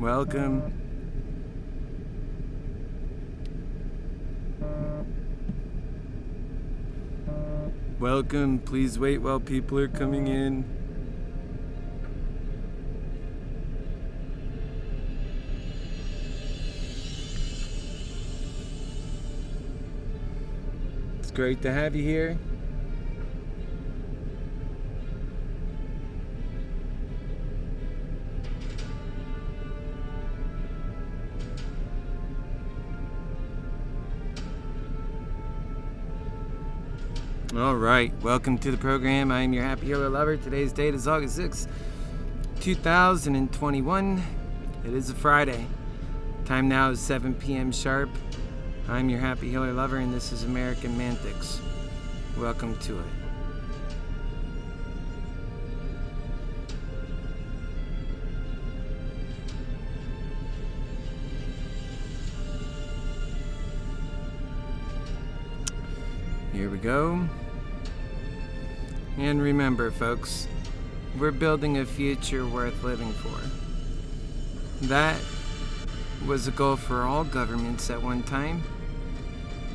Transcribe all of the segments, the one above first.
Welcome. Welcome. Please wait while people are coming in. It's great to have you here. All right, welcome to the program. I am your HappyHealer lover. Today's date is August 6th, 2021. It is a Friday. Time now is 7 p.m. sharp. I'm your HappyHealer lover, and this is AmericanMantics. Welcome to it. Here we go. And remember, folks, we're building a future worth living for. That was a goal for all governments at one time.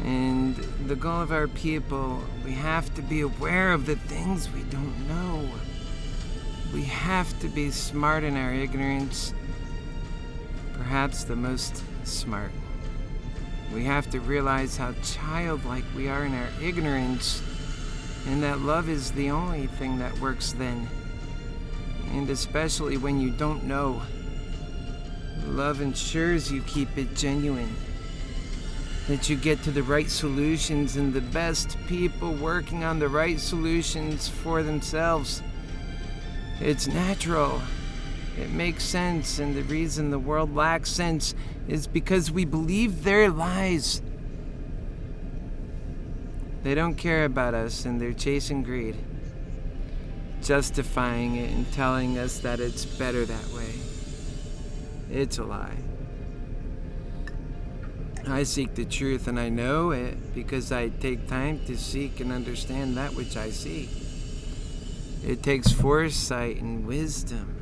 And the goal of our people, we have to be aware of the things we don't know. We have to be smart in our ignorance, perhaps the most smart. We have to realize how childlike we are in our ignorance, and that love is the only thing that works then. And especially when you don't know, love ensures you keep it genuine, that you get to the right solutions and the best people working on the right solutions for themselves. It's natural. It makes sense, and the reason the world lacks sense is because we believe their lies. They don't care about us, and they're chasing greed, justifying it and telling us that it's better that way. It's a lie. I seek the truth, and I know it because I take time to seek and understand that which I see. It takes foresight and wisdom.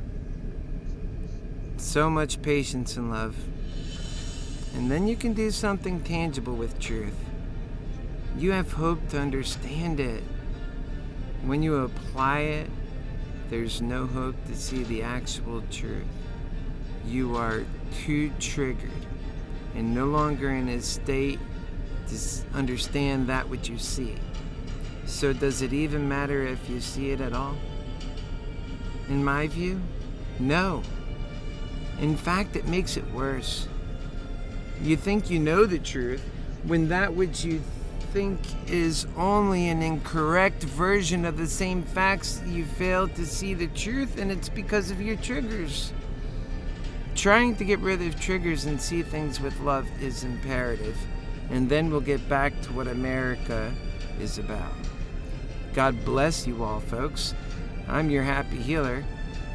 So much patience and love. And then you can do something tangible with truth. You have hope to understand it. When you apply it, there's no hope to see the actual truth. You are too triggered and no longer in a state to understand that which you see. So does it even matter if you see it at all? In my view, no. In fact, it makes it worse. You think you know the truth when that which you think is only an incorrect version of the same facts. You fail to see the truth, and it's because of your triggers. Trying to get rid of triggers and see things with love is imperative, and then we'll get back to what America is about. God bless you all, folks. I'm your HappyHealer.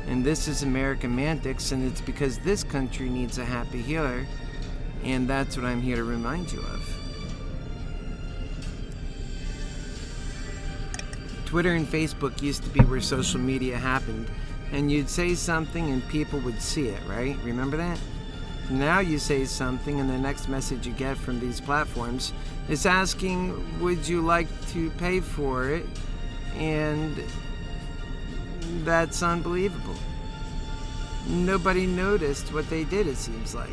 And this is AmericanMantics, and it's because this country needs a happy healer, and that's what I'm here to remind you of. Twitter and Facebook used to be where social media happened, and you'd say something and people would see it, right? Remember that? Now you say something, and the next message you get from these platforms is asking, would you like to pay for it? And that's unbelievable. Nobody noticed what they did, it seems like.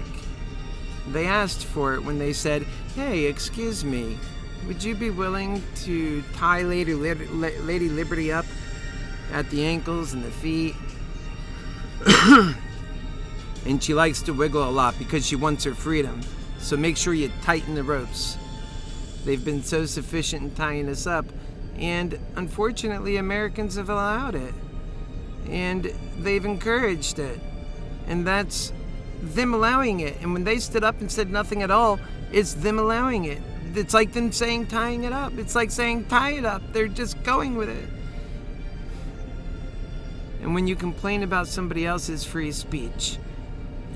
They asked for it when they said, hey, excuse me, would you be willing to tie Lady Liberty up at the ankles and the feet? And she likes to wiggle a lot because she wants her freedom. So make sure you tighten the ropes. They've been so sufficient in tying us up, and unfortunately Americans have allowed it. And they've encouraged it. And that's them allowing it. And when they stood up and said nothing at all, it's them allowing it. It's like them saying tying it up. It's like saying tie it up. They're just going with it. And when you complain about somebody else's free speech,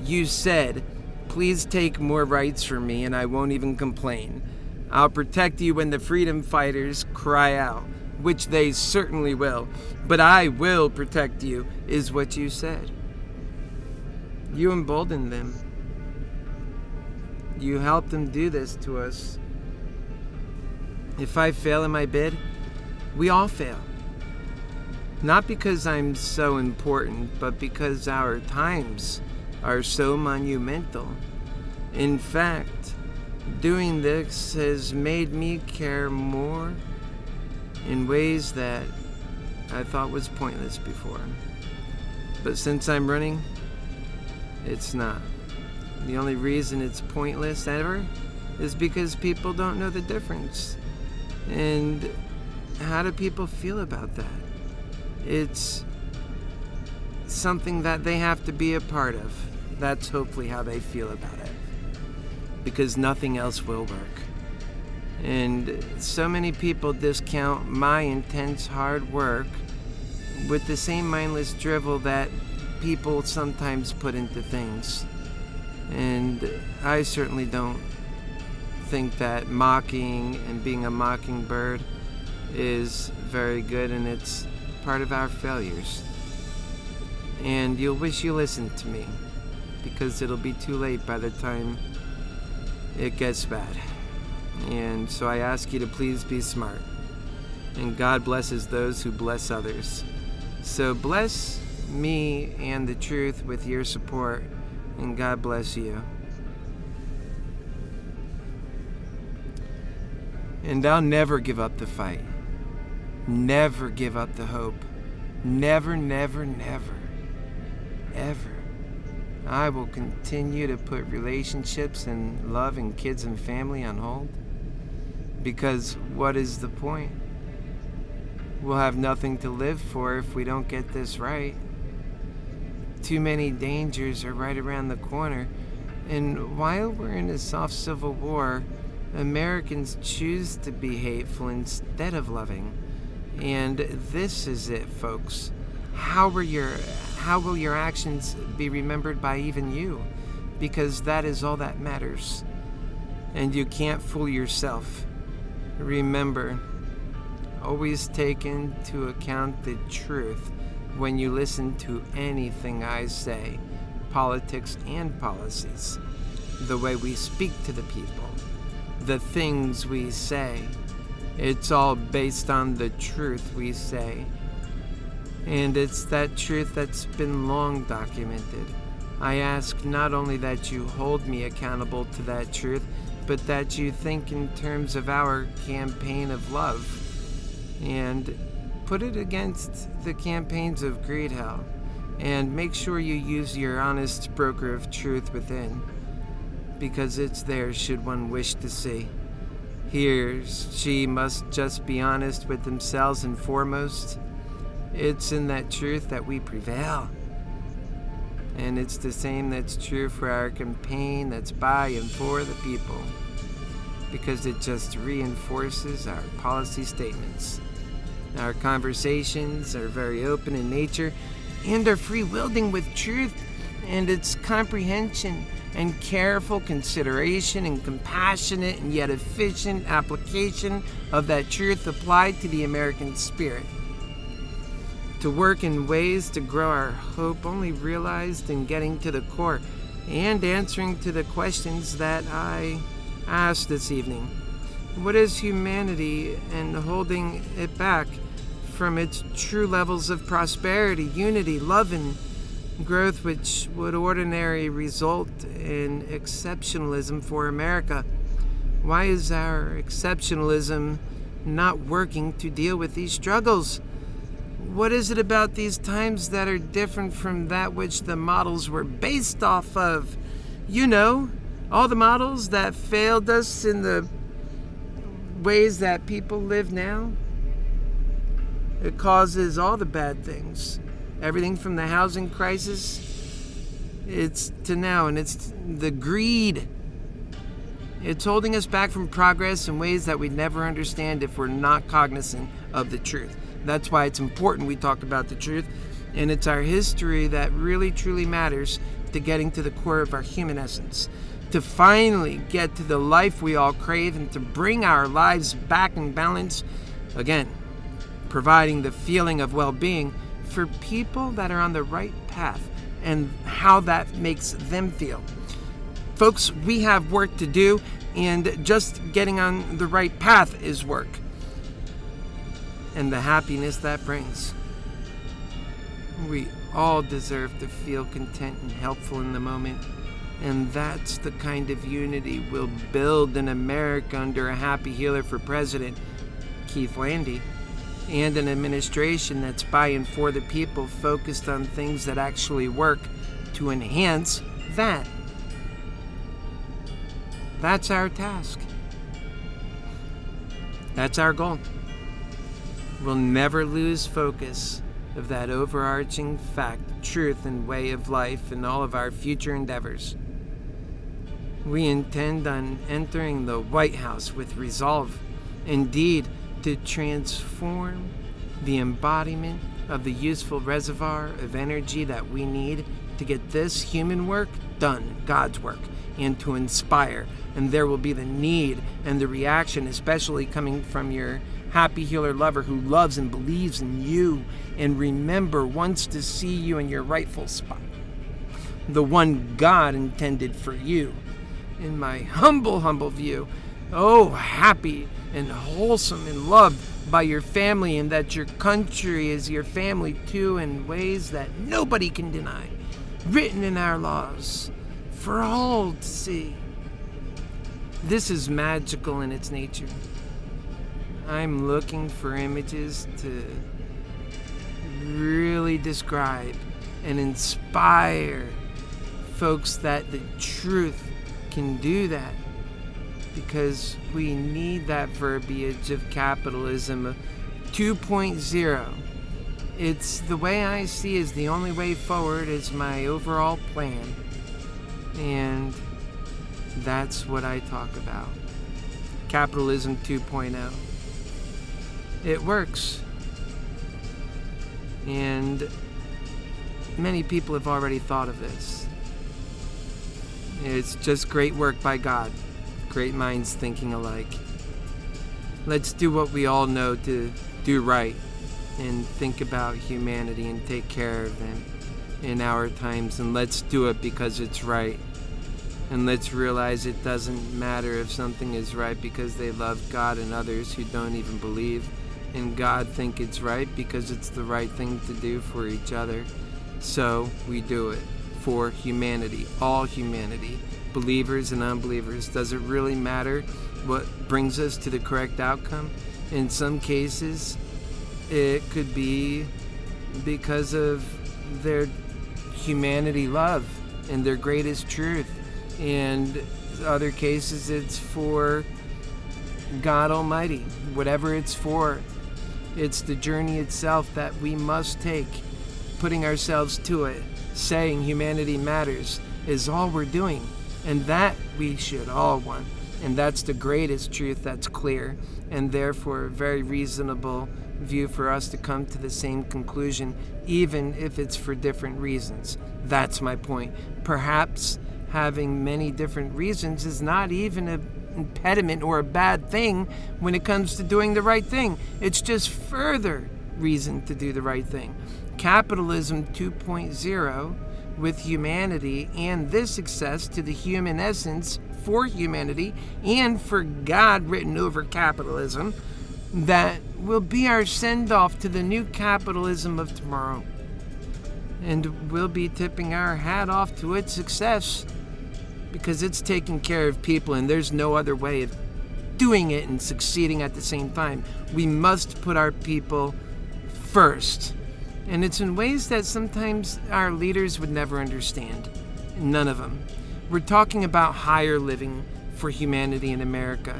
you said, please take more rights from me and I won't even complain. I'll protect you when the freedom fighters cry out, which they certainly will. But I will protect you, is what you said. You embolden them. You help them do this to us. If I fail in my bid, we all fail. Not because I'm so important, but because our times are so monumental. In fact, doing this has made me care more in ways that I thought was pointless before. But since I'm running, it's not. The only reason it's pointless ever is because people don't know the difference. And how do people feel about that? It's something that they have to be a part of. That's hopefully how they feel about it. Because nothing else will work. And so many people discount my intense hard work with the same mindless drivel that people sometimes put into things. And I certainly don't think that mocking and being a mockingbird is very good, and it's part of our failures. And you'll wish you listened to me, because it'll be too late by the time it gets bad. And so I ask you to please be smart. And God blesses those who bless others. So bless me and the truth with your support, and God bless you. And I'll never give up the fight. Never give up the hope. Never, never, never, ever. I will continue to put relationships and love and kids and family on hold. Because what is the point? We'll have nothing to live for if we don't get this right. Too many dangers are right around the corner. And while we're in a soft civil war, Americans choose to be hateful instead of loving. And this is it, folks. How will your actions be remembered by even you? Because that is all that matters. And you can't fool yourself. Remember, always take into account the truth when you listen to anything I say, politics and policies, the way we speak to the people, the things we say. It's all based on the truth we say. And it's that truth that's been long documented. I ask not only that you hold me accountable to that truth, but that you think in terms of our campaign of love and put it against the campaigns of Greedhell, and make sure you use your honest broker of truth within, because it's there should one wish to see. He she must just be honest with themselves, and foremost, it's in that truth that we prevail. And it's the same that's true for our campaign that's by and for the people, because it just reinforces our policy statements. Our conversations are very open in nature and are free-wielding with truth and its comprehension and careful consideration and compassionate and yet efficient application of that truth applied to the American spirit. To work in ways to grow our hope only realized in getting to the core and answering to the questions that I asked this evening. What is humanity, and holding it back from its true levels of prosperity, unity, love, and growth, which would ordinarily result in exceptionalism for America? Why is our exceptionalism not working to deal with these struggles? What is it about these times that are different from that which the models were based off of? You know, all the models that failed us in the ways that people live now. It causes all the bad things. Everything from the housing crisis, it's to now, and it's the greed. It's holding us back from progress in ways that we'd never understand if we're not cognizant of the truth. That's why it's important we talk about the truth, and it's our history that really truly matters to getting to the core of our human essence, to finally get to the life we all crave, and to bring our lives back in balance again, providing the feeling of well-being for people that are on the right path, and how that makes them feel. Folks, we have work to do, and just getting on the right path is work. And the happiness that brings. We all deserve to feel content and helpful in the moment. And that's the kind of unity we'll build in America under a happy healer for president, Keith Landy, and an administration that's by and for the people, focused on things that actually work to enhance that. That's our task. That's our goal. We'll never lose focus of that overarching fact, truth, and way of life in all of our future endeavors. We intend on entering the White House with resolve, indeed, to transform the embodiment of the useful reservoir of energy that we need to get this human work done, God's work, and to inspire. And there will be the need and the reaction, especially coming from your happy healer lover who loves and believes in you and wants to see you in your rightful spot, the one God intended for you. In my humble view, happy and wholesome and loved by your family, and that your country is your family too in ways that nobody can deny, written in our laws for all to see. This is magical in its nature. I'm looking for images to really describe and inspire folks that the truth can do that, because we need that verbiage of capitalism 2.0. It's the way I see is the only way forward, is my overall plan, and that's what I talk about. Capitalism 2.0. It works, and many people have already thought of this. It's just great work by God. Great minds thinking alike. Let's do what we all know to do right, and think about humanity and take care of them in our times. And let's do it because it's right. And let's realize it doesn't matter if something is right because they love God, and others who don't even believe in God think it's right because it's the right thing to do for each other. So we do it for humanity, all humanity, believers and unbelievers. Does it really matter what brings us to the correct outcome? In some cases, it could be because of their humanity love and their greatest truth. And other cases, it's for God Almighty, whatever it's for. It's the journey itself that we must take, putting ourselves to it, saying humanity matters is all we're doing, and that we should all want. And that's the greatest truth that's clear, and therefore a very reasonable view for us to come to the same conclusion, even if it's for different reasons. That's my point. Perhaps having many different reasons is not even an impediment or a bad thing when it comes to doing the right thing. It's just further reason to do the right thing. Capitalism 2.0 with humanity, and this access to the human essence for humanity and for God written over capitalism, that will be our send-off to the new capitalism of tomorrow. And we'll be tipping our hat off to its success, because it's taking care of people, and there's no other way of doing it and succeeding at the same time. We must put our people first. And it's in ways that sometimes our leaders would never understand. None of them. We're talking about higher living for humanity in America,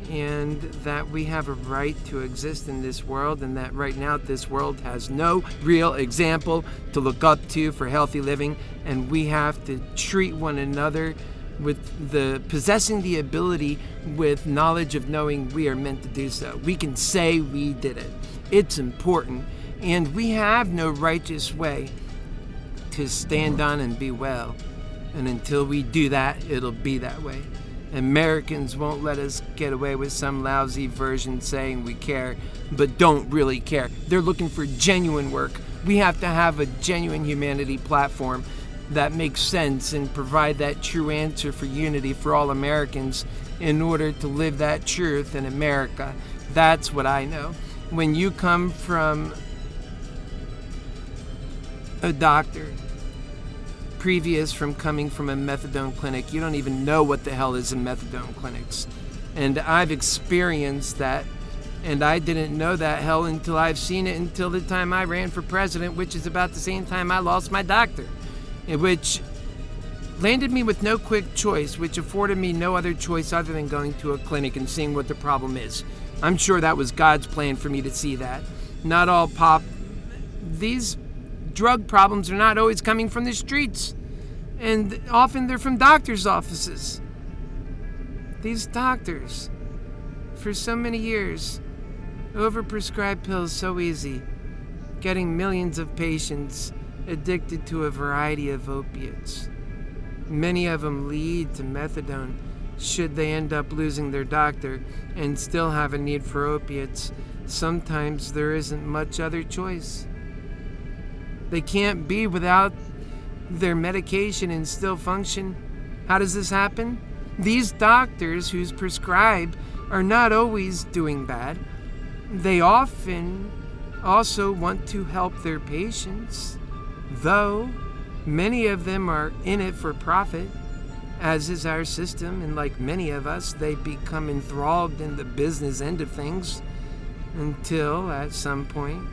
and that we have a right to exist in this world, and that right now this world has no real example to look up to for healthy living, and we have to treat one another with possessing the ability with knowledge of knowing we are meant to do so. We can say we did it. It's important, and we have no righteous way to stand on and be well. And until we do that, it'll be that way. Americans won't let us get away with some lousy version saying we care, but don't really care. They're looking for genuine work. We have to have a genuine humanity platform that makes sense and provide that true answer for unity for all Americans in order to live that truth in America. That's what I know. When you come from a doctor previous from coming from a methadone clinic, you don't even know what the hell is in methadone clinics. And I've experienced that, and I didn't know that hell until I've seen it until the time I ran for president, which is about the same time I lost my doctor, which landed me with no quick choice, which afforded me no other choice other than going to a clinic and seeing what the problem is. I'm sure that was God's plan for me to see that. Not all these drug problems are not always coming from the streets, and often they're from doctors' offices. These doctors, for so many years, overprescribed pills so easy, getting millions of patients addicted to a variety of opiates. Many of them lead to methadone should they end up losing their doctor and still have a need for opiates. Sometimes there isn't much other choice. They can't be without their medication and still function. How does this happen? These doctors who's prescribe are not always doing bad. They often also want to help their patients, though many of them are in it for profit, as is our system, and like many of us, they become enthralled in the business end of things until at some point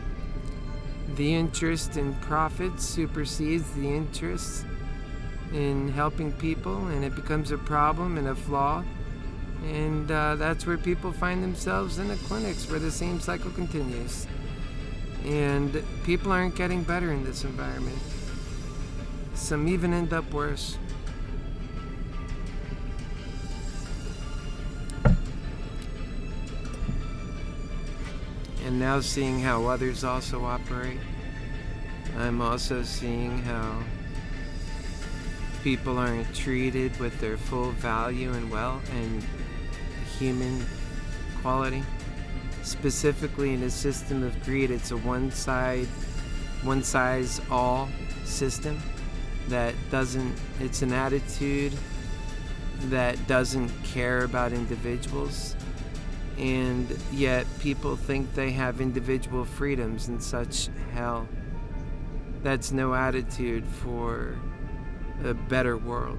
the interest in profit supersedes the interest in helping people, and it becomes a problem and a flaw. And that's where people find themselves in the clinics where the same cycle continues. And people aren't getting better in this environment. Some even end up worse. And now seeing how others also operate, I'm also seeing how people aren't treated with their full value and human quality. Specifically in a system of greed, it's a one size all system that it's an attitude that doesn't care about individuals. And yet people think they have individual freedoms and such. Hell, that's no attitude for a better world.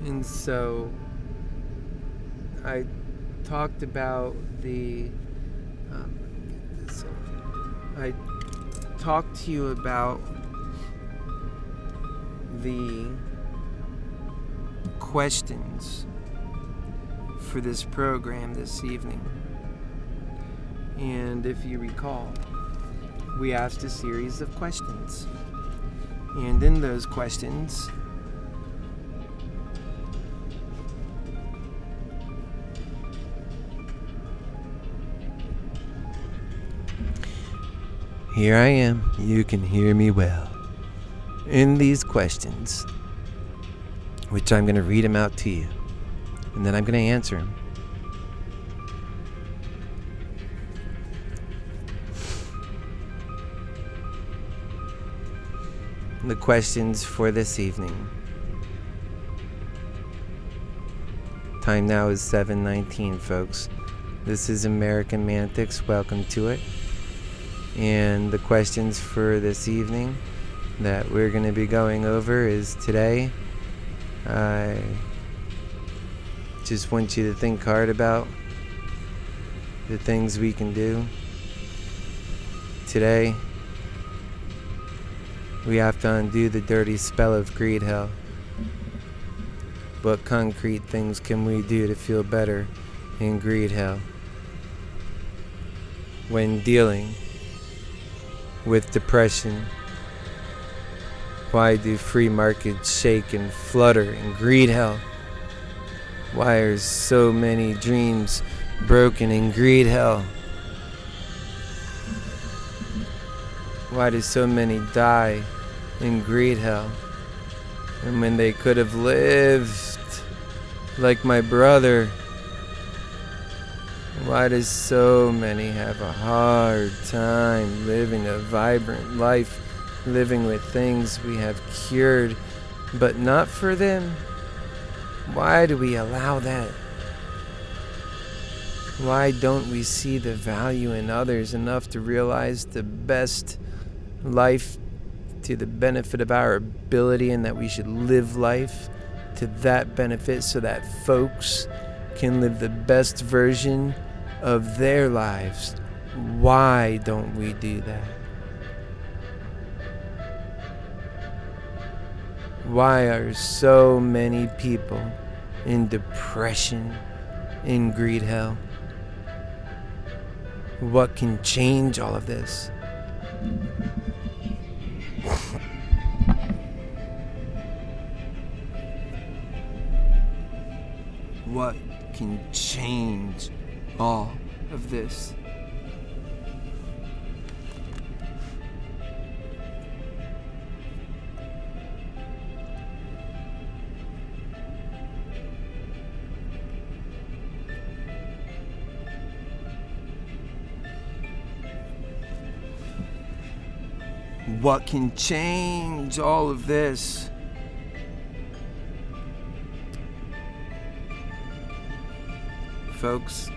And so I talked about I talked to you about the questions for this program this evening. And if you recall, we asked a series of questions. And in those questions, here I am. You can hear me well. In these questions, which I'm going to read them out to you, and then I'm going to answer them. The questions for this evening. Time now is 7:19, folks. This is AmericanMantics. Welcome to it. And the questions for this evening that we're going to be going over is today, I just want you to think hard about the things we can do. Today, we have to undo the dirty spell of Greedhell. What concrete things can we do to feel better in Greedhell? When dealing with depression, why do free markets shake and flutter in Greedhell? Why are so many dreams broken in Greedhell? Why do so many die in Greedhell? And when they could have lived like my brother. Why does so many have a hard time living a vibrant life, living with things we have cured, but not for them? Why do we allow that? Why don't we see the value in others enough to realize the best life to the benefit of our ability, and that we should live life to that benefit so that folks can live the best version of their lives? Why don't we do that? Why are so many people in depression, in Greedhell? What can change all of this? What can change all of this? What can change all of this? Folks,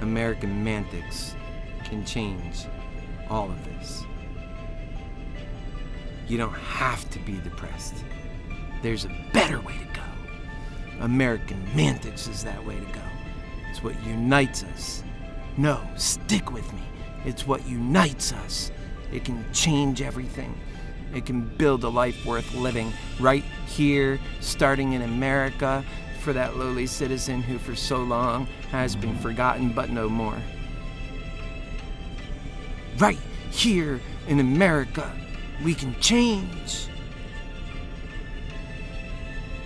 AmericanMantics can change all of this. You don't have to be depressed. There's a better way to go. AmericanMantics is that way to go. It's what unites us. No, stick with me. It's what unites us. It can change everything. It can build a life worth living right here, starting in America, for that lowly citizen who for so long has been forgotten but no more. Right here in America, we can change.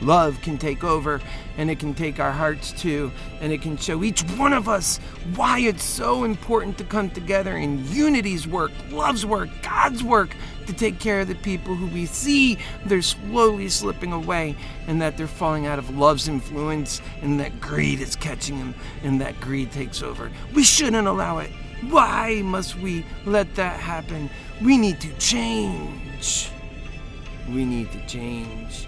Love can take over, and it can take our hearts too, and it can show each one of us why it's so important to come together in unity's work, love's work, God's work, to take care of the people who we see they're slowly slipping away, and that they're falling out of love's influence, and that greed is catching them, and that greed takes over. We shouldn't allow it. Why must we let that happen? We need to change. We need to change.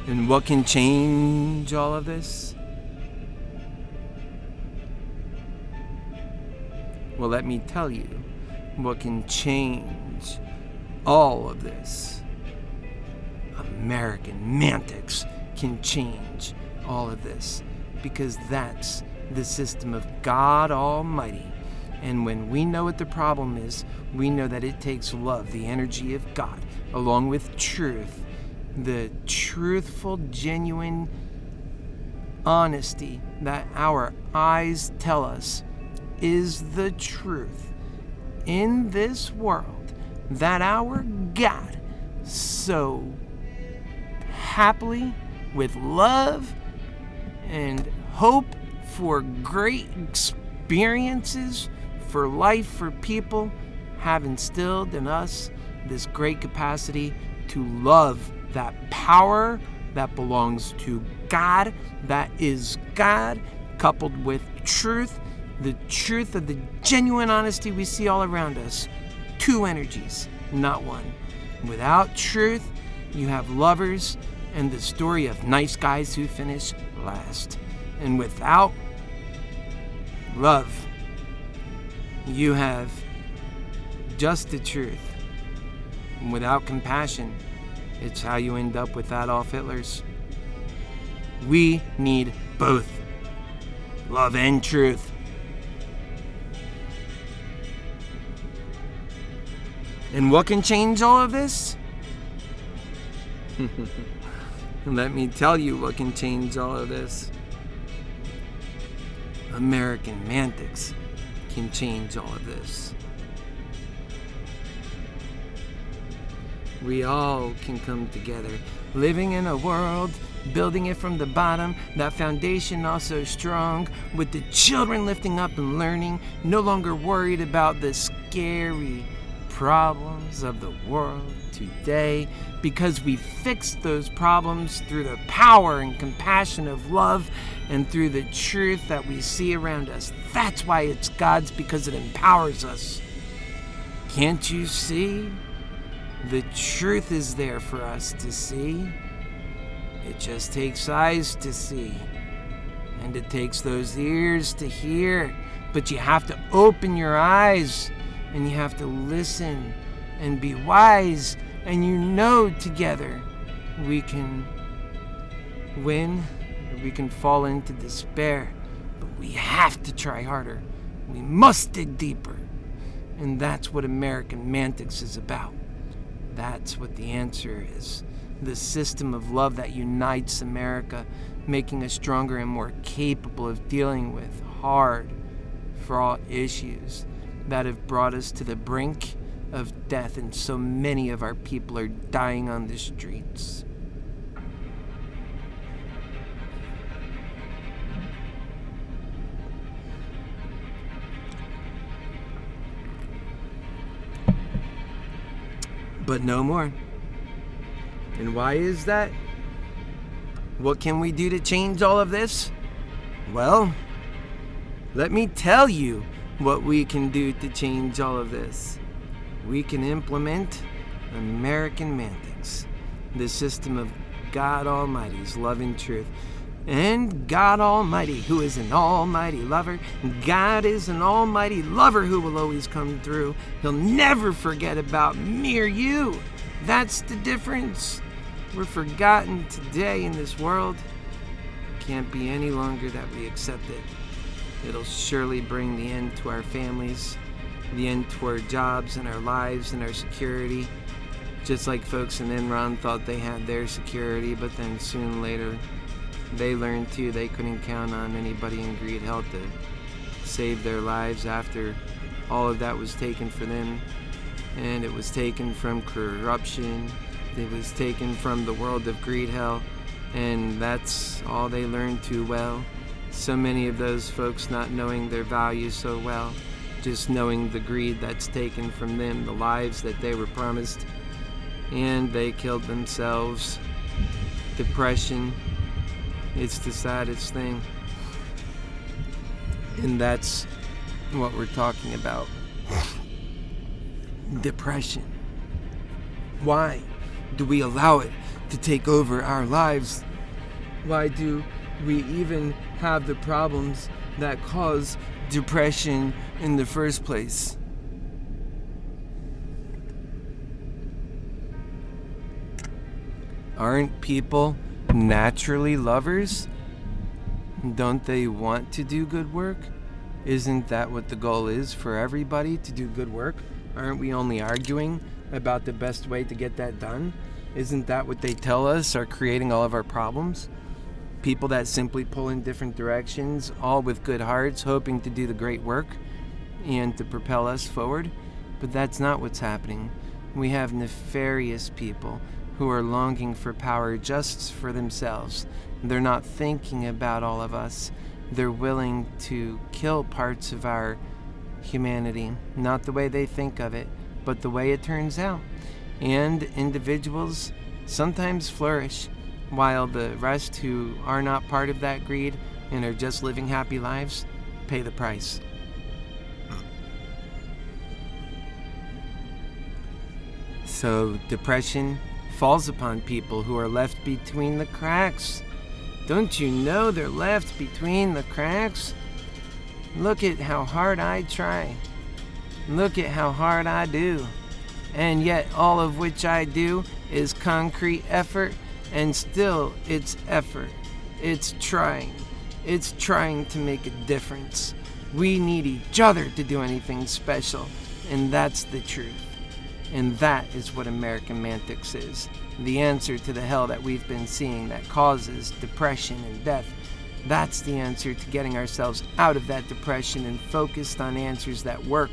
And what can change all of this? Well, let me tell you what can change all of this. AmericanMantics can change all of this, because that's the system of God Almighty. And when we know what the problem is, we know that it takes love, the energy of God, along with truth, the truthful, genuine honesty that our eyes tell us is the truth in this world, that our God so happily, with love and hope for great experiences for life, for people, have instilled in us this great capacity to love, that power that belongs to God, that is God, coupled with truth, the truth of the genuine honesty we see all around us. Two energies, not one. Without truth, you have lovers and the story of nice guys who finish last. And without love, you have just the truth. And without compassion, it's how you end up with Adolf Hitler's. We need both. Love and truth. And what can change all of this? Let me tell you what can change all of this. AmericanMantics can change all of this. We all can come together, living in a world, building it from the bottom, that foundation also strong, with the children lifting up and learning, no longer worried about the scary problems of the world today because we fixed those problems through the power and compassion of love and through the truth that we see around us. That's why it's God's, because it empowers us. Can't you see? The truth is there for us to see. It just takes eyes to see. And it takes those ears to hear. But you have to open your eyes. And you have to listen and be wise. And together we can win or we can fall into despair. But we have to try harder. We must dig deeper. And that's what AmericanMantics is about. That's what the answer is. The system of love that unites America, making us stronger and more capable of dealing with hard, fraught issues that have brought us to the brink of death, and so many of our people are dying on the streets. But no more. And why is that? What can we do to change all of this? Well, let me tell you what we can do to change all of this. We can implement AmericanMantics, the system of God Almighty's love and truth. And God Almighty, who is an almighty lover, God is an almighty lover who will always come through. He'll never forget about me or you. That's the difference. We're forgotten today in this world. It can't be any longer that we accept it. It'll surely bring the end to our families, the end to our jobs and our lives and our security. Just like folks in Enron thought they had their security, but then soon later they learned too they couldn't count on anybody in Greedhell to save their lives after all of that was taken from them. And it was taken from corruption. It was taken from the world of Greedhell. And that's all they learned too well. So many of those folks not knowing their value so well, just knowing the greed that's taken from them, the lives that they were promised. And they killed themselves. Depression. It's the saddest thing. And that's what we're talking about. Depression. Why do we allow it to take over our lives? Why do we even have the problems that cause depression in the first place? Aren't people naturally lovers? Don't they want to do good work? Isn't that what the goal is for everybody, to do good work? Aren't we only arguing about the best way to get that done? Isn't that what they tell us are creating all of our problems? People that simply pull in different directions, all with good hearts, hoping to do the great work and to propel us forward. But that's not what's happening. We have nefarious people who are longing for power just for themselves. They're not thinking about all of us. They're willing to kill parts of our humanity, not the way they think of it, but the way it turns out. And individuals sometimes flourish, while the rest who are not part of that greed and are just living happy lives pay the price. So depression falls upon people who are left between the cracks. Don't you know they're left between the cracks? Look at how hard I try. Look at how hard I do. And yet all of which I do is concrete effort, and still it's effort. It's trying. It's trying to make a difference. We need each other to do anything special, and that's the truth. And that is what AmericanMantics is. The answer to the hell that we've been seeing that causes depression and death. That's the answer to getting ourselves out of that depression and focused on answers that work.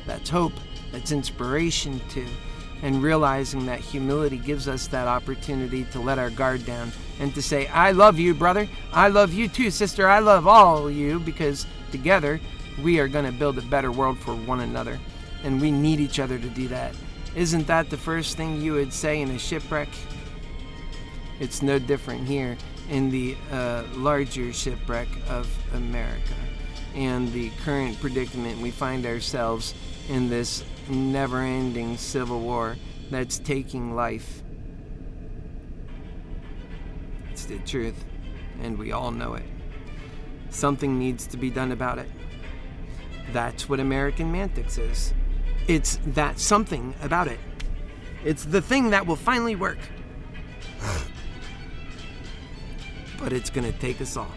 That's hope. That's inspiration too. And realizing that humility gives us that opportunity to let our guard down and to say, I love you, brother. I love you too, sister. I love all of you, because together we are going to build a better world for one another. and we need each other to do that. Isn't that the first thing you would say in a shipwreck? It's no different here in the larger shipwreck of America and the current predicament we find ourselves in, this never-ending civil war that's taking life. It's the truth, and we all know it. Something needs to be done about it. That's what AmericanMantics is. It's that something about it. It's the thing that will finally work. But it's going to take us all.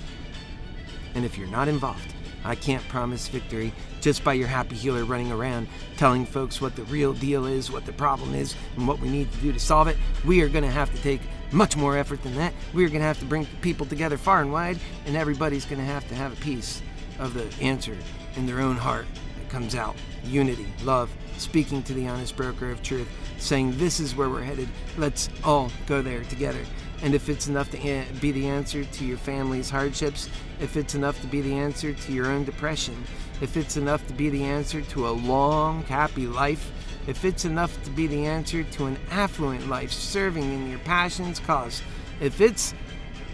And if you're not involved, I can't promise victory just by your happy healer running around telling folks what the real deal is, what the problem is, and what we need to do to solve it. We are going to have to take much more effort than that. We are going to have to bring people together far and wide, and everybody's going to have a piece of the answer in their own heart that comes out. Unity, love, speaking to the honest broker of truth, saying this is where we're headed. Let's all go there together. And if it's enough to be the answer to your family's hardships, if it's enough to be the answer to your own depression, if it's enough to be the answer to a long, happy life, if it's enough to be the answer to an affluent life serving in your passion's cause, if it's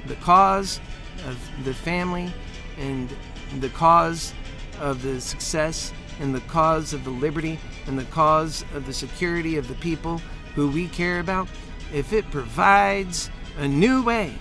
the cause of the family and the cause of the success and the cause of the liberty and the cause of the security of the people who we care about, if it provides a new way,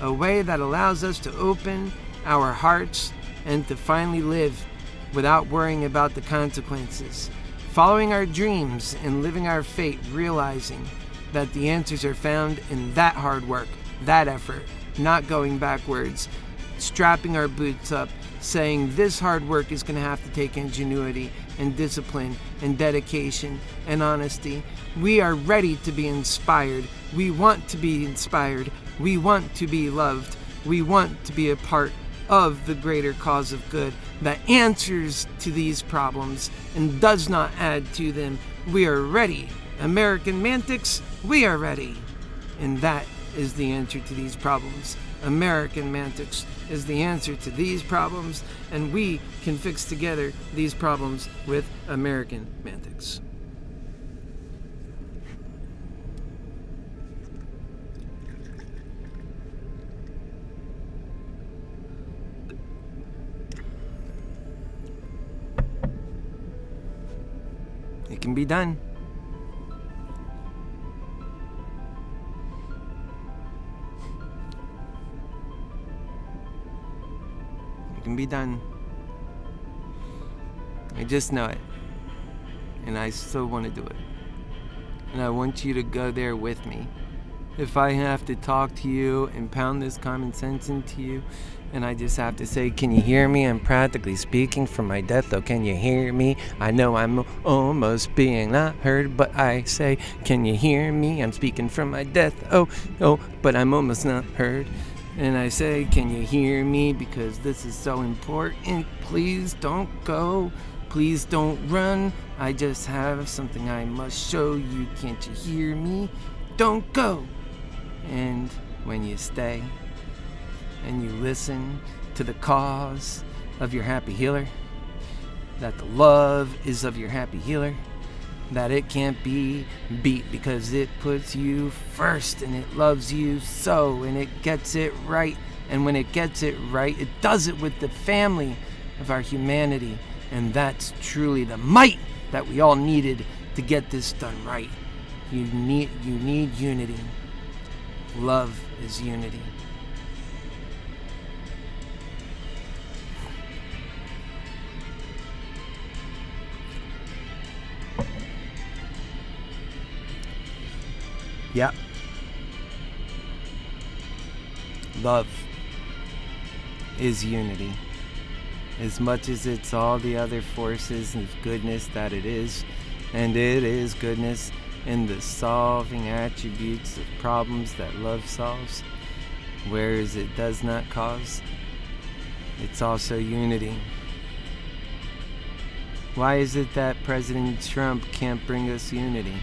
a way that allows us to open our hearts and to finally live without worrying about the consequences, following our dreams and living our fate, realizing that the answers are found in that hard work, that effort, not going backwards, strapping our boots up, saying this hard work is going to have to take ingenuity and discipline and dedication and honesty. We are ready to be inspired. We want to be inspired. We want to be loved. We want to be a part of the greater cause of good that answers to these problems and does not add to them. We are ready. AmericanMantics, we are ready. And that is the answer to these problems. AmericanMantics is the answer to these problems, and we can fix together these problems with AmericanMantics. It can be done. It can be done. I just know it. And I still want to do it. And I want you to go there with me. If I have to talk to you and pound this common sense into you, and I just have to say, can you hear me? I'm practically speaking from my death. Oh, can you hear me? I know I'm almost being not heard, but I say, can you hear me? I'm speaking from my death. Oh, but I'm almost not heard. And I say, can you hear me? Because this is so important. Please don't go. Please don't run. I just have something I must show you. Can't you hear me? Don't go. And when you stay and you listen to the cause of your happy healer, that the love is of your happy healer, that it can't be beat because it puts you first and it loves you so, and it gets it right. And when it gets it right, it does it with the family of our humanity. And that's truly the might that we all needed to get this done right. You need unity. Love is unity. Yep. Love is unity. As much as it's all the other forces of goodness that it is, and it is goodness in the solving attributes of problems that love solves, whereas it does not cause, it's also unity. Why is it that President Trump can't bring us unity?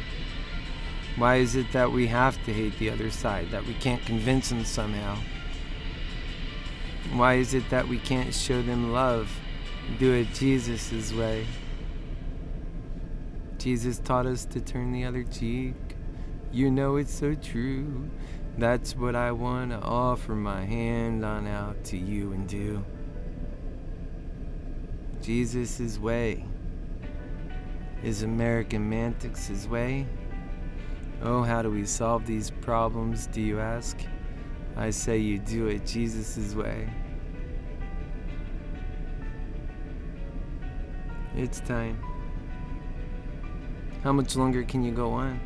Why is it that we have to hate the other side, that we can't convince them somehow? Why is it that we can't show them love, do it Jesus' way? Jesus taught us to turn the other cheek. You know it's so true. That's what I want to offer my hand on out to you and do. Jesus' way is AmericanMantics' way. Oh, how do we solve these problems, do you ask? I say you do it Jesus' way. It's time. How much longer can you go on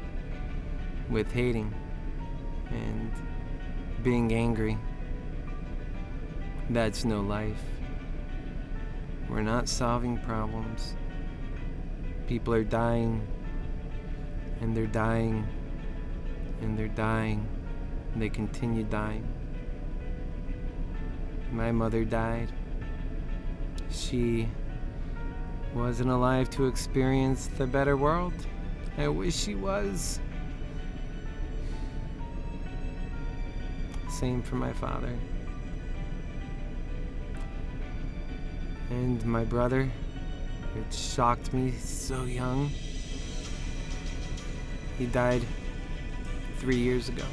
with hating and being angry? That's no life. We're not solving problems. People are dying, and they're dying, and they're dying, and they continue dying. My mother died. She wasn't alive to experience the better world. I wish she was. Same for my father. And my brother, it shocked me so young. He died 3 years ago.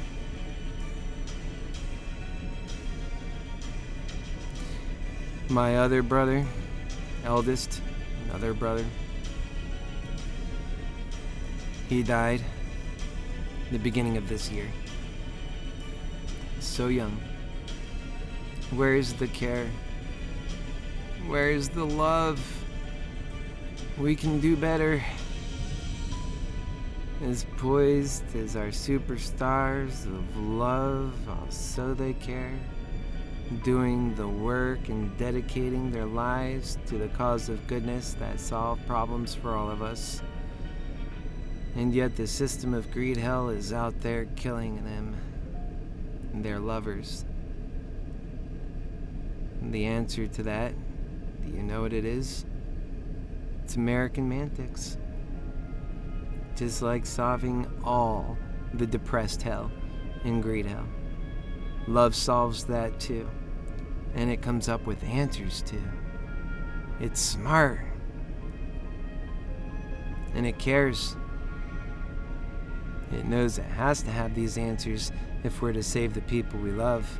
My other brother, eldest, another brother, he died the beginning of this year. So young. Where is the care? Where is the love? We can do better. As poised as our superstars of love, also they care, doing the work and dedicating their lives to the cause of goodness that solve problems for all of us. And yet the system of Greedhell is out there killing them and their lovers. And the answer to that, do you know what it is? It's AmericanMantics. Just like solving all the depressed hell in Greedhell. Love solves that too. And it comes up with answers too. It's smart. And it cares. It knows it has to have these answers if we're to save the people we love.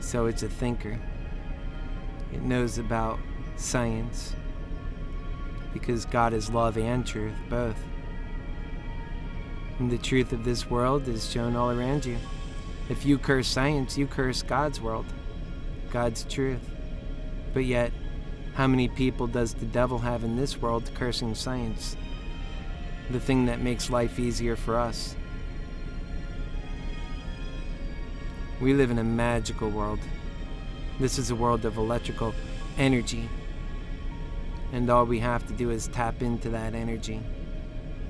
So it's a thinker. It knows about science. Because God is love and truth, both. And the truth of this world is shown all around you. If you curse science, you curse God's world, God's truth. But yet, how many people does the devil have in this world cursing science? The thing that makes life easier for us. We live in a magical world. This is a world of electrical energy. And all we have to do is tap into that energy.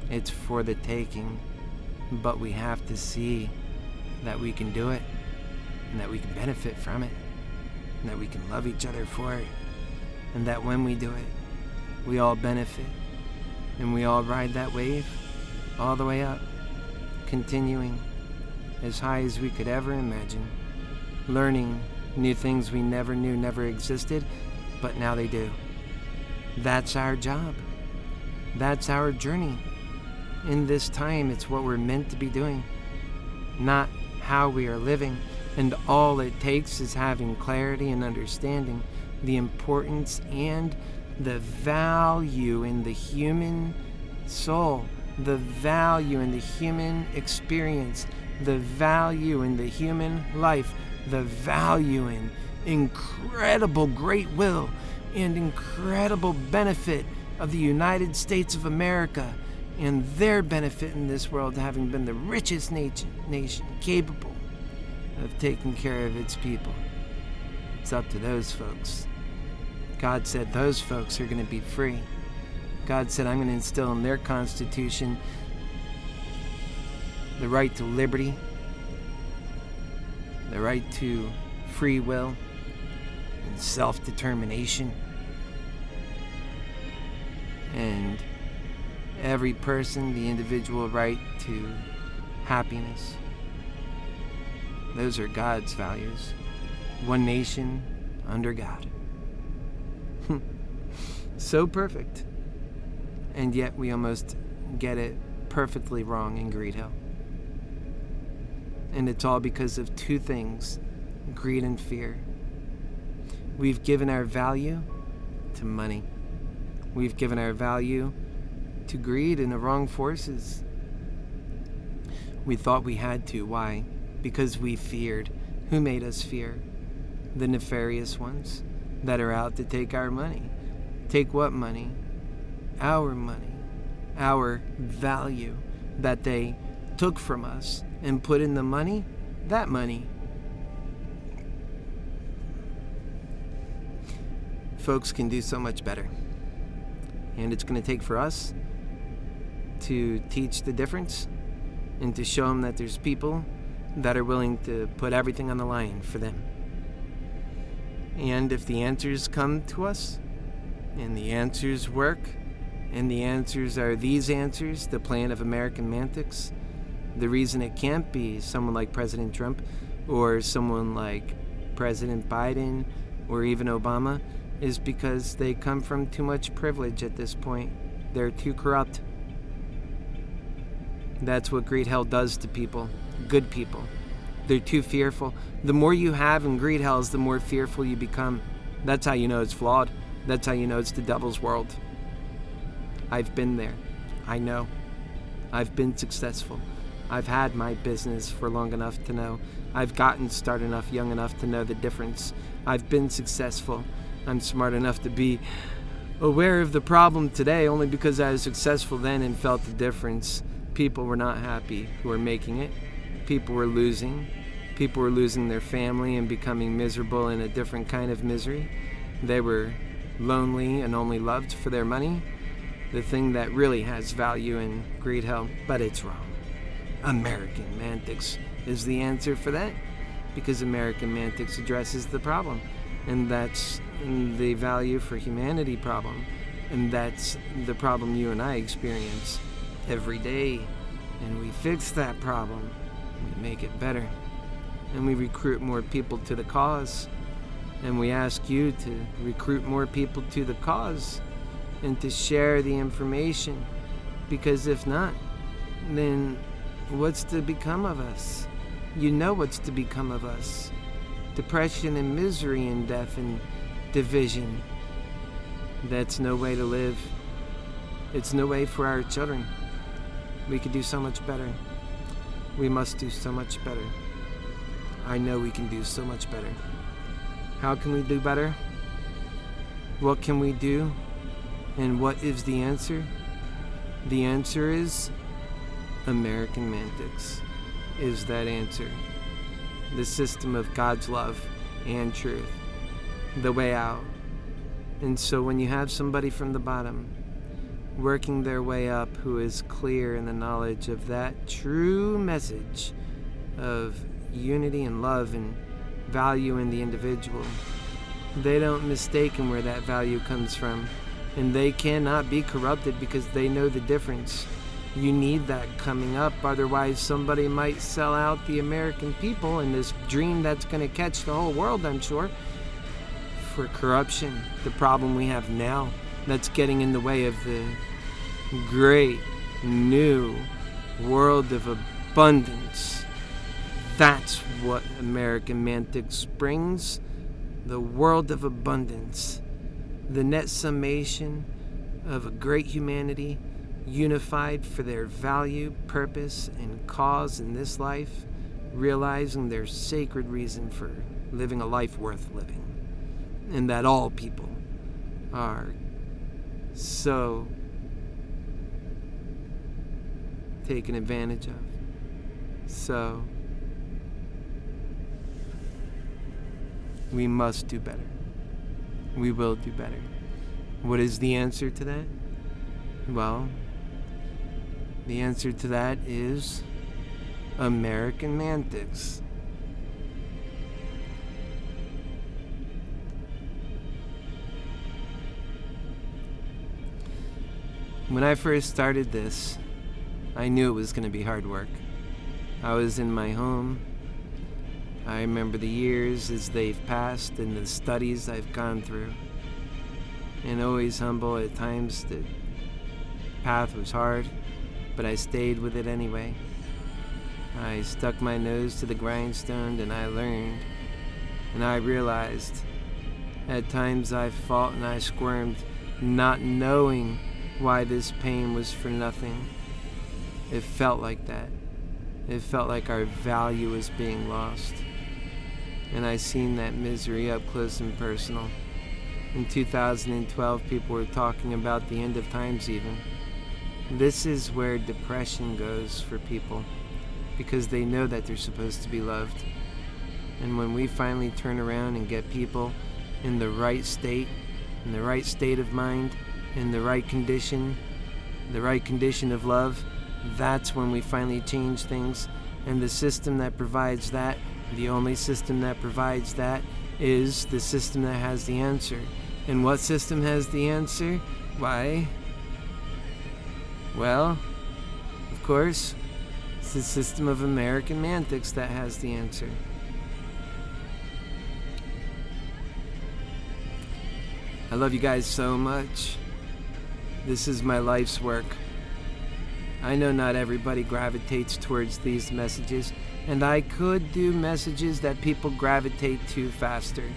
It's for the taking. But we have to see that we can do it. And that we can benefit from it. And that we can love each other for it. And that when we do it, we all benefit. And we all ride that wave all the way up. Continuing as high as we could ever imagine. Learning new things we never knew never existed, but now they do. That's our job. That's our journey. In this time, it's what we're meant to be doing, not how we are living. And all it takes is having clarity and understanding the importance and the value in the human soul, the value in the human experience, the value in the human life, the value in incredible great will and incredible benefit of the United States of America and their benefit in this world, having been the richest nation capable of taking care of its people. It's up to those folks. God said those folks are going to be free. God said, I'm going to instill in their constitution the right to liberty, the right to free will and self-determination. And every person, the individual right to happiness. Those are God's values. One nation under God. So perfect. and yet we almost get it perfectly wrong in Greedhell. And it's all because of two things: greed and fear. We've given our value to money. We've given our value to greed and the wrong forces. We thought we had to. Why? Because we feared. Who made us fear? The nefarious ones that are out to take our money. Take what money? Our money. Our value that they took from us and put in the money, that money. Folks can do so much better. And it's going to take for us to teach the difference and to show them that there's people that are willing to put everything on the line for them. And if the answers come to us, and the answers work, and the answers are these answers, the plan of AmericanMantics, the reason it can't be someone like President Trump or someone like President Biden or even Obama is because they come from too much privilege at this point. They're too corrupt. That's what Greedhell does to people, good people. They're too fearful. The more you have in Greedhell, the more fearful you become. That's how you know it's flawed. That's how you know it's the devil's world. I've been there. I know. I've been successful. I've had my business for long enough to know. I've gotten started enough, young enough to know the difference. I've been successful. I'm smart enough to be aware of the problem today only because I was successful then and felt the difference. People were not happy who were making it. People were losing. People were losing their family and becoming miserable in a different kind of misery. They were lonely and only loved for their money. The thing that really has value in Greedhell, but it's wrong. AmericanMantics is the answer for that, because AmericanMantics addresses the problem, and that's the value for humanity problem, and that's the problem you and I experience every day, and we fix that problem. We make it better, and we recruit more people to the cause, and we ask you to recruit more people to the cause and to share the information, because if not, then what's to become of us? You know what's to become of us. Depression and misery and death and division. That's no way to live. It's no way for our children. We could do so much better. We must do so much better. I know we can do so much better. How can we do better? What can we do? And what is the answer? The answer is AmericanMantics is that answer. The system of God's love and truth. The way out. And so when you have somebody from the bottom working their way up who is clear in the knowledge of that true message of unity and love and value in the individual, they don't mistake where that value comes from. And they cannot be corrupted because they know the difference. You need that coming up, otherwise somebody might sell out the American people in this dream that's going to catch the whole world, I'm sure, for corruption, the problem we have now that's getting in the way of the great new world of abundance. That's what AmericanMantics brings, the world of abundance. The net summation of a great humanity unified for their value, purpose, and cause in this life, realizing their sacred reason for living a life worth living, and that all people are so taken advantage of. So we must do better. We will do better. What is the answer to that? Well, the answer to that is AmericanMantics. When I first started this, I knew it was going to be hard work. I was in my home. I remember the years as they've passed and the studies I've gone through. And always humble at times that path was hard, but I stayed with it anyway. I stuck my nose to the grindstone and I learned. And I realized at times I fought and I squirmed, not knowing why this pain was for nothing. It felt like that. It felt like our value was being lost. And I seen that misery up close and personal. In 2012, people were talking about the end of times even. This is where depression goes for people, because they know that they're supposed to be loved. And when we finally turn around and get people in the right state of mind, in the right condition of love, that's when we finally change things. And the system that provides that, the only system that provides that, is the system that has the answer. And what system has the answer? Why? Well, of course, it's the system of AmericanMantics that has the answer. I love you guys so much. This is my life's work. I know not everybody gravitates towards these messages, and I could do messages that people gravitate to faster.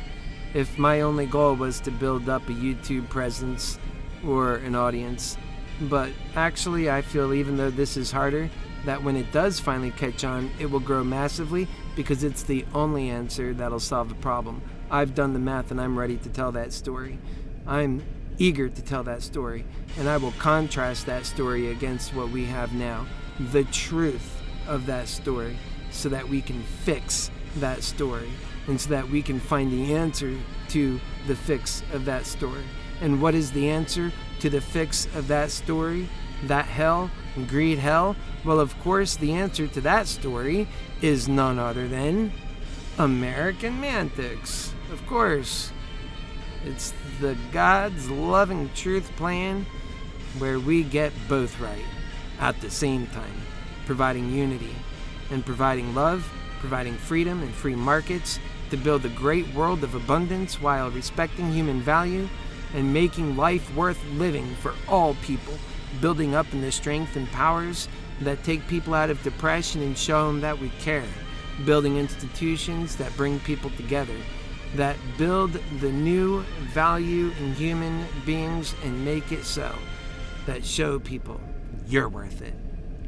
If my only goal was to build up a YouTube presence or an audience. But actually, I feel even though this is harder, that when it does finally catch on, it will grow massively because it's the only answer that'll solve the problem. I've done the math and I'm ready to tell that story. I'm eager to tell that story, and I will contrast that story against what we have now, the truth of that story, so that we can fix that story, and so that we can find the answer to the fix of that story. And what is the answer to the fix of that story? That hell, Greedhell? Well, of course, the answer to that story is none other than AmericanMantics. Of course. It's the God's loving truth plan where we get both right at the same time, providing unity and providing love, providing freedom and free markets to build a great world of abundance while respecting human value and making life worth living for all people, building up in the strength and powers that take people out of depression and show them that we care, building institutions that bring people together, that build the new value in human beings and make it so, that show people you're worth it.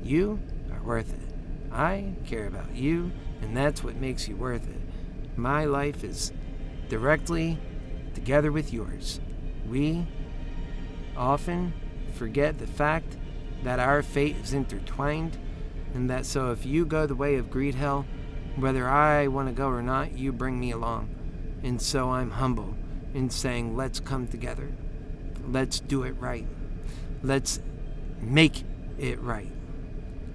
You are worth it. I care about you, and that's what makes you worth it. My life is directly together with yours. We often forget the fact that our fate is intertwined, and that so if you go the way of Greedhell, whether I want to go or not, you bring me along. And so I'm humble in saying, let's come together. Let's do it right. Let's make it right.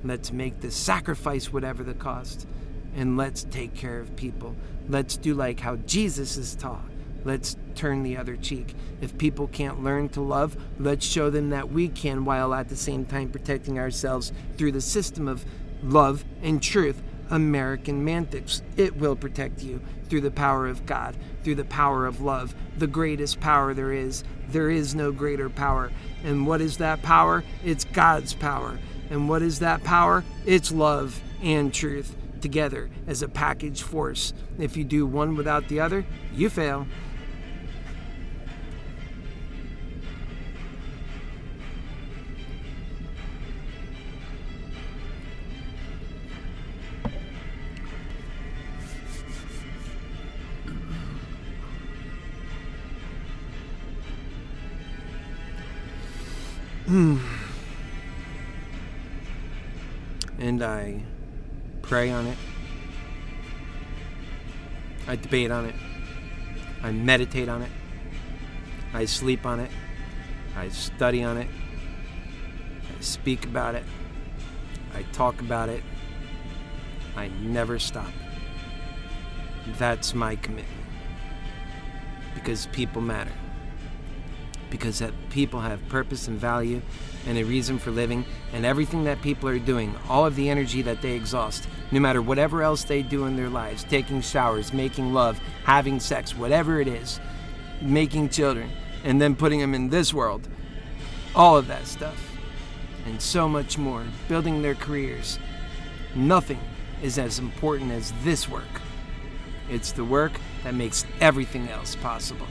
Let's make the sacrifice whatever the cost. And let's take care of people. Let's do like how Jesus is taught. Let's turn the other cheek. If people can't learn to love, let's show them that we can, while at the same time protecting ourselves through the system of love and truth. AmericanMantics. It will protect you through the power of God, through the power of love, the greatest power there is. There is no greater power. And what is that power? It's God's power. And what is that power? It's love and truth together as a package force. If you do one without the other, you fail. And I pray on it. I debate on it. I meditate on it. I sleep on it. I study on it. I speak about it. I talk about it. I never stop. That's my commitment. Because people matter. Because people have purpose and value and a reason for living, and everything that people are doing, all of the energy that they exhaust, no matter whatever else they do in their lives, taking showers, making love, having sex, whatever it is, making children, and then putting them in this world, all of that stuff and so much more, building their careers. Nothing is as important as this work. It's the work that makes everything else possible.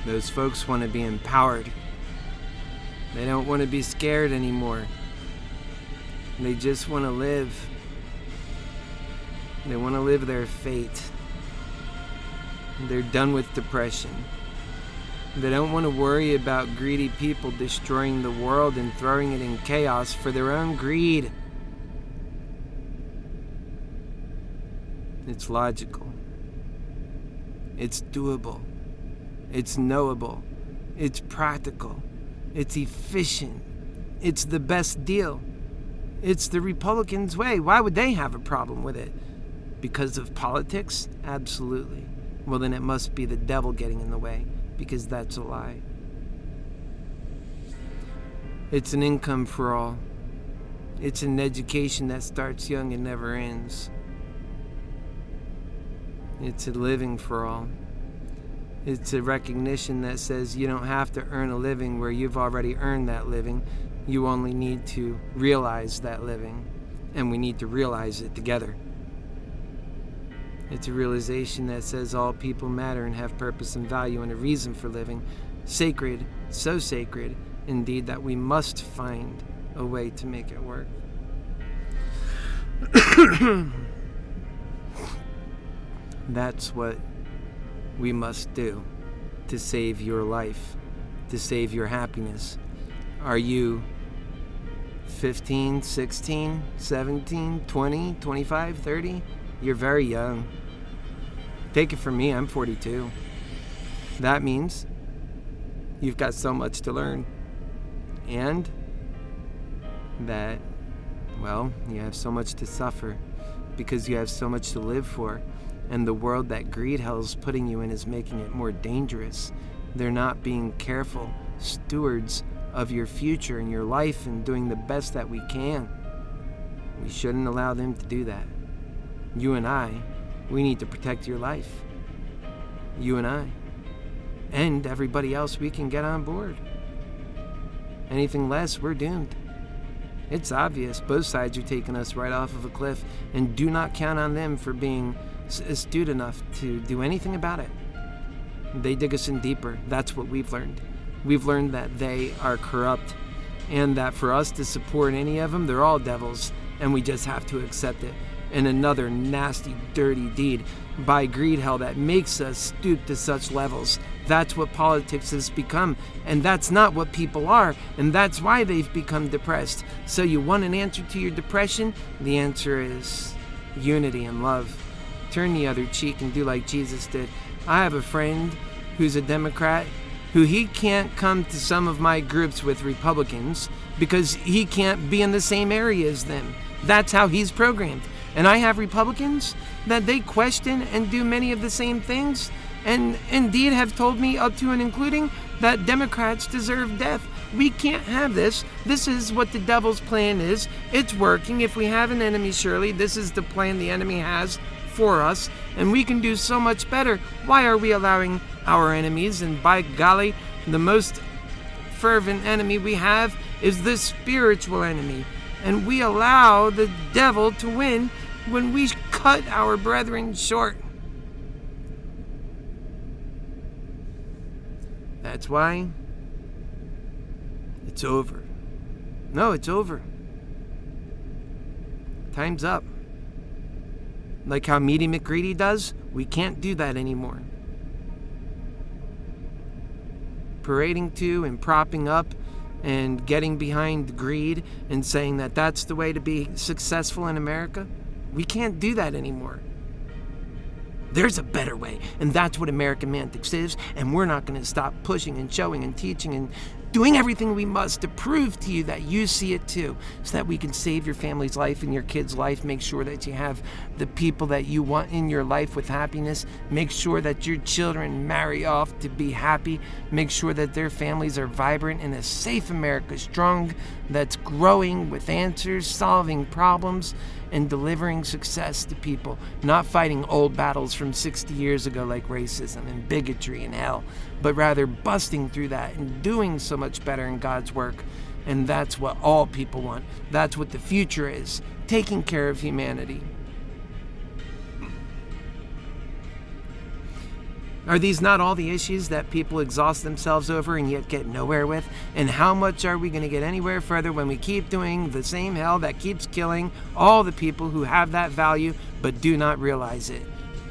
Those folks want to be empowered. They don't want to be scared anymore. They just want to live. They want to live their fate. They're done with depression. They don't want to worry about greedy people destroying the world and throwing it in chaos for their own greed. It's logical. It's doable. It's knowable. It's practical. It's efficient. It's the best deal. It's the Republicans' way. Why would they have a problem with it? Because of politics? Absolutely. Well, then it must be the devil getting in the way, because that's a lie. It's an income for all. It's an education that starts young and never ends. It's a living for all. It's a recognition that says you don't have to earn a living where you've already earned that living. You only need to realize that living, and we need to realize it together. It's a realization that says all people matter and have purpose and value and a reason for living. Sacred, so sacred, indeed, that we must find a way to make it work. That's what we must do to save your life, to save your happiness. Are you 15, 16, 17, 20, 25, 30? You're very young. Take it from me, I'm 42. That means you've got so much to learn. And that, well, you have so much to suffer because you have so much to live for. And the world that Greedhell is putting you in is making it more dangerous. They're not being careful stewards of your future and your life and doing the best that we can. We shouldn't allow them to do that. You and I, we need to protect your life. You and I. And everybody else we can get on board. Anything less, we're doomed. It's obvious. Both sides are taking us right off of a cliff, and do not count on them for being astute enough to do anything about it. They dig us in deeper. That's what we've learned. We've learned that they are corrupt, and that for us to support any of them, they're all devils, and we just have to accept it. And another nasty, dirty deed by Greedhell that makes us stoop to such levels. That's what politics has become, and that's not what people are, and that's why they've become depressed. So you want an answer to your depression? The answer is unity and love. Turn the other cheek and do like Jesus did. I have a friend who's a Democrat who he can't come to some of my groups with Republicans because he can't be in the same area as them. That's how he's programmed. And I have Republicans that they question and do many of the same things, and indeed have told me, up to and including, that Democrats deserve death. We can't have this. This is what the devil's plan is. It's working. If we have an enemy, surely this is the plan the enemy has for us, and we can do so much better. Why are we allowing our enemies? And by golly, the most fervent enemy we have is the spiritual enemy. And we allow the devil to win when we cut our brethren short. That's why it's over. No, it's over. Time's up. Like how Meaty McGreedy does, we can't do that anymore. Parading to and propping up and getting behind greed and saying that that's the way to be successful in America, we can't do that anymore. There's a better way, and that's what AmericanMantics is, and we're not going to stop pushing and showing and teaching and doing everything we must to prove to you that you see it too, so that we can save your family's life and your kids' life, make sure that you have the people that you want in your life with happiness, make sure that your children marry off to be happy, make sure that their families are vibrant in a safe America, strong, that's growing with answers, solving problems, and delivering success to people, not fighting old battles from 60 years ago like racism and bigotry and hell, but rather busting through that and doing so much better in God's work. And that's what all people want. That's what the future is, taking care of humanity. Are these not all the issues that people exhaust themselves over and yet get nowhere with? And how much are we going to get anywhere further when we keep doing the same hell that keeps killing all the people who have that value but do not realize it?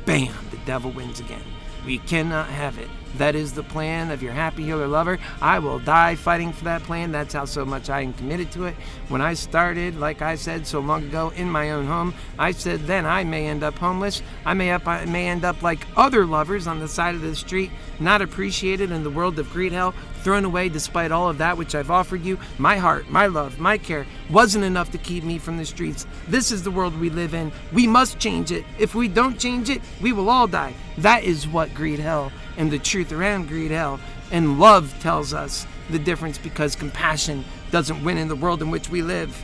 Bam! The devil wins again. We cannot have it. That is the plan of your Happy Healer lover. I will die fighting for that plan. That's how so much I am committed to it. When I started, like I said so long ago, in my own home, I said then I may end up homeless. I may end up like other lovers on the side of the street, not appreciated in the world of Greedhell, thrown away despite all of that which I've offered you. My heart, my love, my care wasn't enough to keep me from the streets. This is the world we live in. We must change it. If we don't change it, we will all die. That is what Greedhell and the truth around Greedhell and love tells us the difference, because compassion doesn't win in the world in which we live.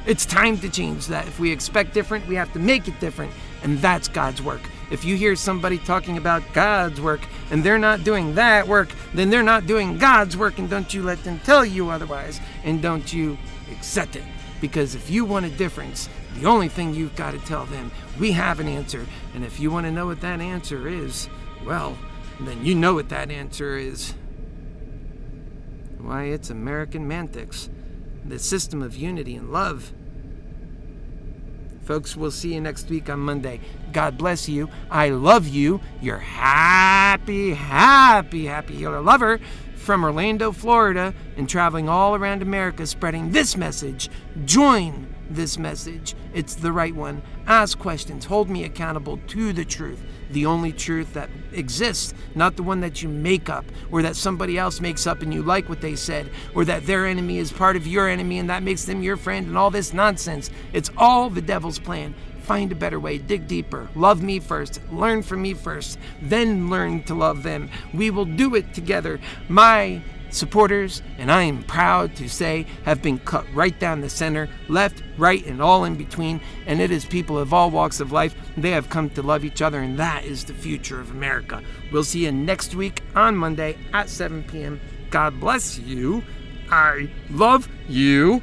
It's time to change that. If we expect different, we have to make it different. And that's God's work. If you hear somebody talking about God's work and they're not doing that work, then they're not doing God's work, and don't you let them tell you otherwise, and don't you accept it. Because if you want a difference, the only thing you've got to tell them, we have an answer. And if you want to know what that answer is, well, then you know what that answer is. Why, it's AmericanMantics, the system of unity and love. Folks, we'll see you next week on Monday. God bless you. I love you. Your happy healer lover from Orlando, Florida, and traveling all around America spreading this message. Join this message. It's the right one. Ask questions. Hold me accountable to the truth. The only truth that exists, not the one that you make up, or that somebody else makes up and you like what they said, or that their enemy is part of your enemy and that makes them your friend, and all this nonsense. It's all the devil's plan. Find a better way. Dig deeper. Love me first. Learn from me first. Then learn to love them. We will do it together. My supporters, and I am proud to say, have been cut right down the center, left, right, and all in between, and it is people of all walks of life. They have come to love each other, and that is the future of America. We'll see you next week on Monday at 7 p.m. God bless you. I love you.